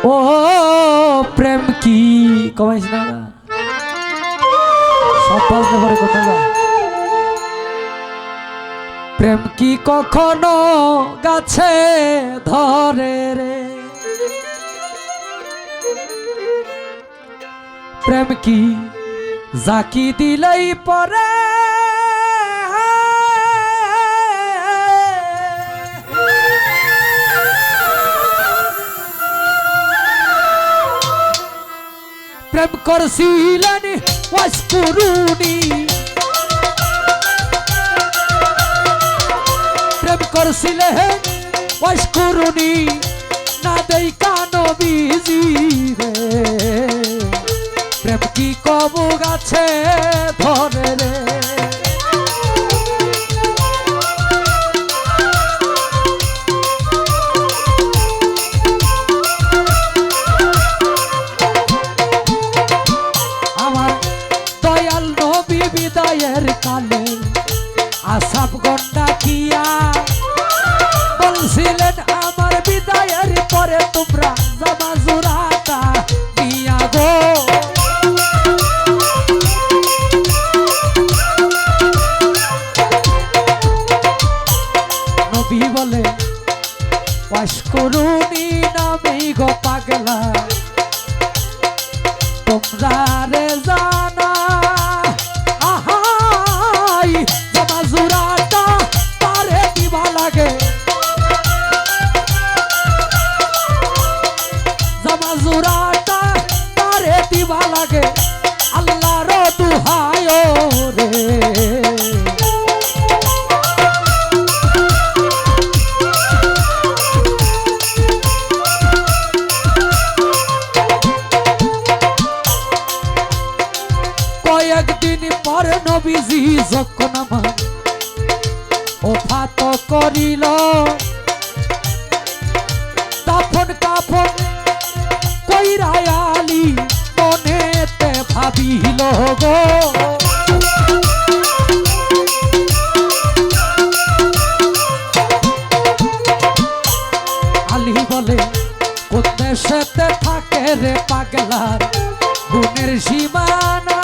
ও প্রেম কি কমাইস না সব বাজতে পারে কোথাও। প্রেম কি কখনো গাছে ধরে রে, প্রেম কি জাকি দিলেই পরে, প্রেম করছিলেন ওয়াসকুরুনি, প্রেম করছিলেন ওয়াসকুরুনি, না দেই কানো বিজি রে, প্রেম কি কবু গাছে ধরে রে। বিদায়ের কালে আসাব গন্ডা কিয়া বলছিলেন আমার বিদায়ের পরে তোমরা জামা জোড়াটা দিয়া গো, নবী বলে ওয়াসকুরুনি নামেই গো পাগলা তোমরা রে জানা, জুরাটা তারে দিবা লাগে, জামা জুরাটা তারে দিবা লাগে, আল্লাহর দুহায় রে। কয়েকদিন পর নবীজি যখন আমার ওফাত করিল, দাফন কাফন কইরা আলী মনেতে ভাবিল গো, আলী বলে কোন দেশেতে থাকে রে পাগলার গুণের সীমানা,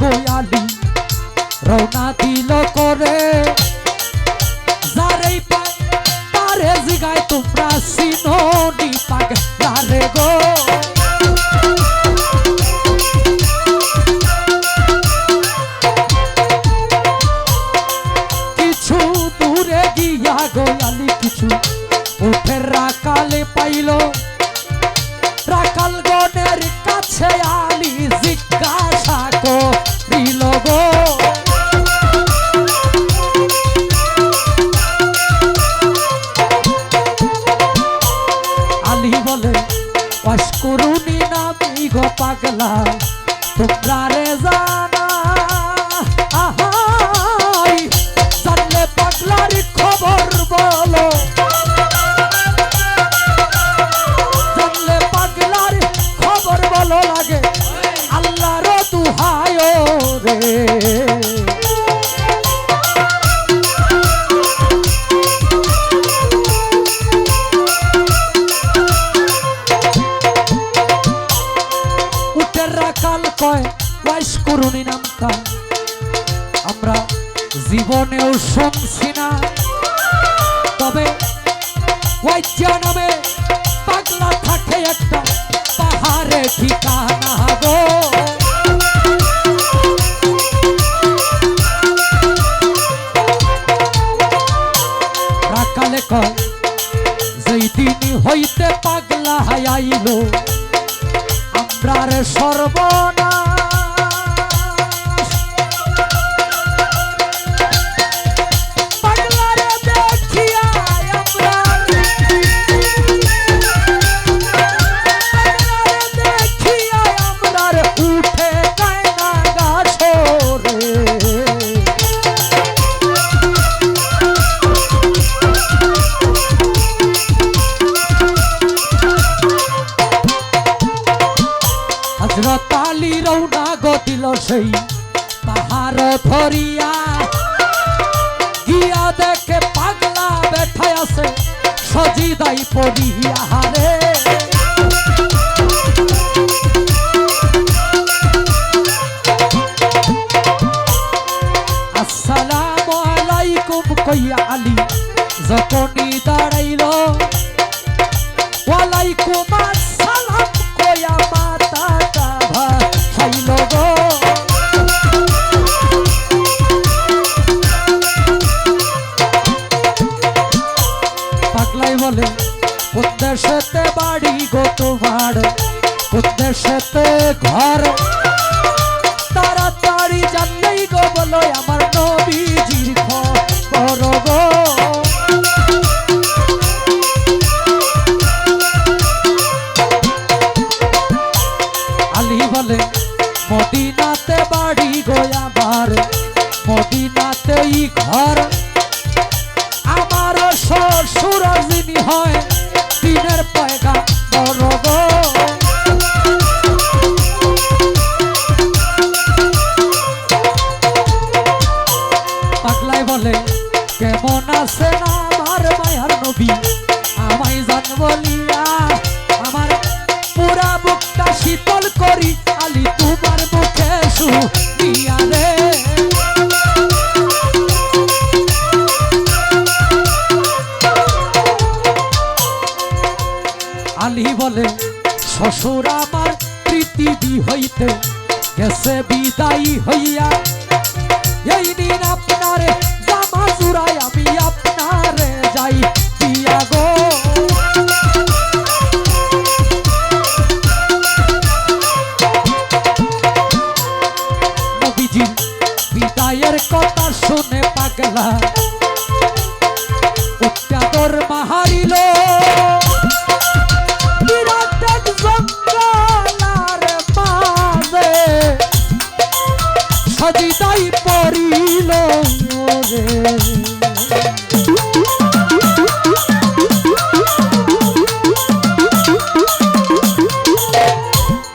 গোয়ালি রওনা দিল করে, যারেই পায় তারে জিগায় তোমরা সিনোনি পাগলা রে গো, কিছু দূরে গিয়া গোয়ালি কিছু উঠে রাকালে পাইল, রাকাল গনের কাছে আলী জিজ্ঞাসা করিল গো, আলী বলে ওয়াসকুরুনি নামেই গো পাগলা তোমরা রে জানা, আহাই জানলে পাগলার খবর বলো, জানলে পাগলার খবর বলো লাগে, আল্লাহর দুহায় রে। উটের রাখাল কয় ওয়াসকুরুনি নামটা আমরা জীবনেও শুনছি না, তবে ওয়াইজা নামে পাগলা থাকে একটা পাহাড়ে ঠিকানা গো, রাখালে কয় যেই দিন হইতে পাগলা আইল আমরার সর্বনাশ, পাগলারে দেখিয়া আমরা সেই পাহাড় ধরিয়া গিয়া দেখে পাগলা বেঠায় আছে সজিদাই পড়িয়া রে। আসসালামু আলাইকুম কইয়া আলী যখনই দাঁড়াইল, ওয়ালাইকুম আসসালাম কইয়া মাথাটা ভাসাইল গো। পাগলাই বলে কোন দেশেতে বাড়ি গো তোমার, কোন দেশেতে ঘর, তাড়াতাড়ি জানলেই গো বলো আমার নবীজির খবর গো। আলী বলে মদিনাতে বাড়ি গো আমার, মদিনাতেই ঘর, আমার শ্বশুর যিনি হয় দিনের পয়গা বড় গো। পাগলাই বলে কেমন আছেন আমার মায়ার নবী, আমায় জান বলিয়া আমার পুরা বুকটা শীতল করি আলী তোমার মুখে শুনিয়া রে। আলী বলে শ্বশুর আমার পৃথিবী হইতে গেছে বিদায়ী হইয়া, এই দিন আপনারে জামা জুড়াই আমি আপনারে যাই দিয়া গো। নবীজির বিদায়ের কথা শুনে পাগলা উচ্চাদর মাহারিল, সজিদাই পড়িল রে।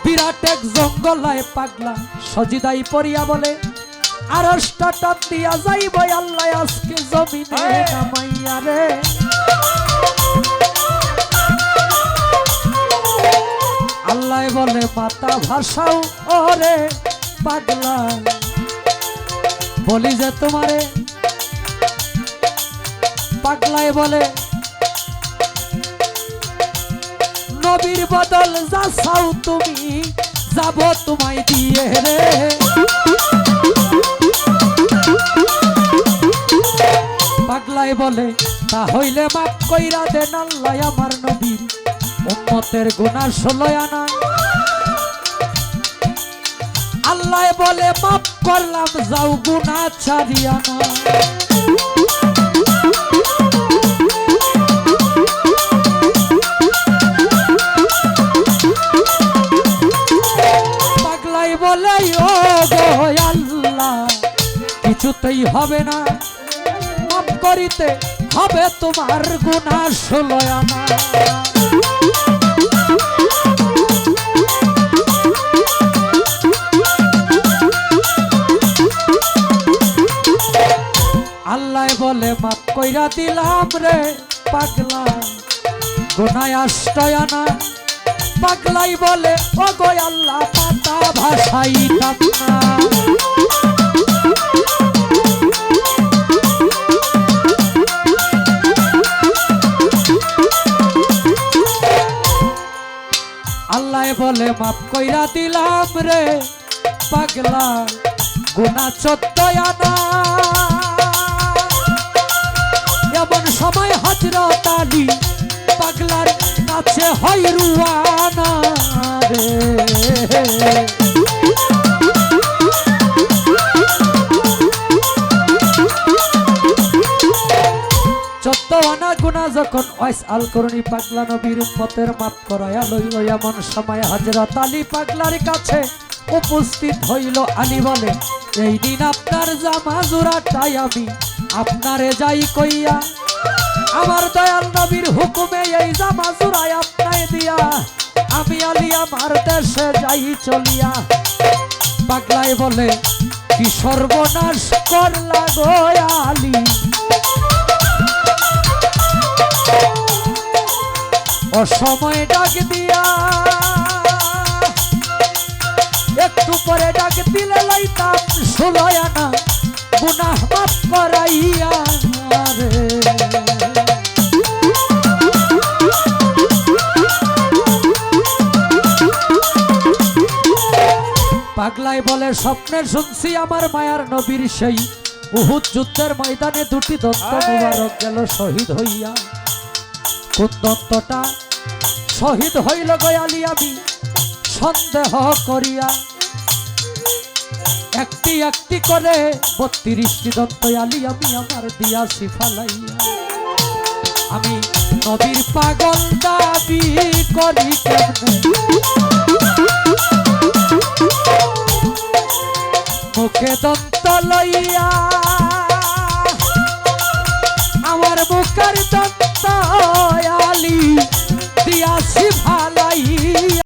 বিরাট এক জঙ্গলায় পাগলা সজিদাই পড়িয়া বলে আরশটা টান দিয়া যাইব আল্লাহ আজকে জমিনে নামাইয়া রে। আল্লাহ বলে মাতা ভাষাও ওরে পাগলা, বলি যে তোমারে। পাগলায় বলে নবীর বদল যা চাও তুমি যাব তোমায় দিয়ে রে। পাগলায় বলে তা হইলে মাফ কইরা দেন আল্লাহ আমার নবীর উম্মতের গুনাহ 16 আনা। আল্লাহ বলে মাফ করলাম যাও গুনাহ ছাড়িয়া না। পাগলাই বলে ও গো আল্লাহ কিছুতেই হবে না, মাফ করিতে হবে তোমার গুনাহ 16 আনা। আল্লাহ বলে মাফ কইরা দিলাম রে পাগলা গুনাহ 8 আনা। পাগলাই বলে ও গো আল্লাহ মাথা ভাসাইতাম না। আল্লাহ বলে মাফ কইরা দিলাম রে পাগলা গুনাহ 14 আনা। এমন সময় হযরত আলী পাগলার কাছে হয় রুয়ানা রে। 14 আনা গুনাহ যখন ওয়াইসাল করনি পাগলা নবীর উম্মতের মাফ করায়া লইল, এমন সময় হযরত আলী পাগলার কাছে উপস্থিত হইল। আলী বলে এই দিন আপনার জামা জোড়াটাই আমি আপনারে যাই কইয়া, আমার দয়াল নবীর হুকুমে এই জামা জোড়াই আপনায় দিয়া আমি আলী আমার দেশে যাই চলিয়া। পাগলায় বলে কি সর্বনাশ করলা গো আলী, অসময়ে ডাক দিয়া একটু পরে ডাক দিলে লাইতাম 16 আনা গুনাহ মাফ করাইয়া রে। পাগলাই বলে স্বপ্নে শুনছি আমার মায়ার নবীর সেই উহুদ যুদ্ধের ময়দানে দুটি দন্ত মুবারক গেল শহীদ হইয়া। কোন দন্তটা শহীদ হইল গো আলী আমি সন্দেহ করিয়া, একটি একটি করে 32টি দন্ত আলী আমি আমার দিয়াছি ফালাইয়া। আমি নবীর পাগল দাবি করি কেমনে, মুখে দন্ত লইয়া আমার মুখের দন্ত আলী দিয়াছি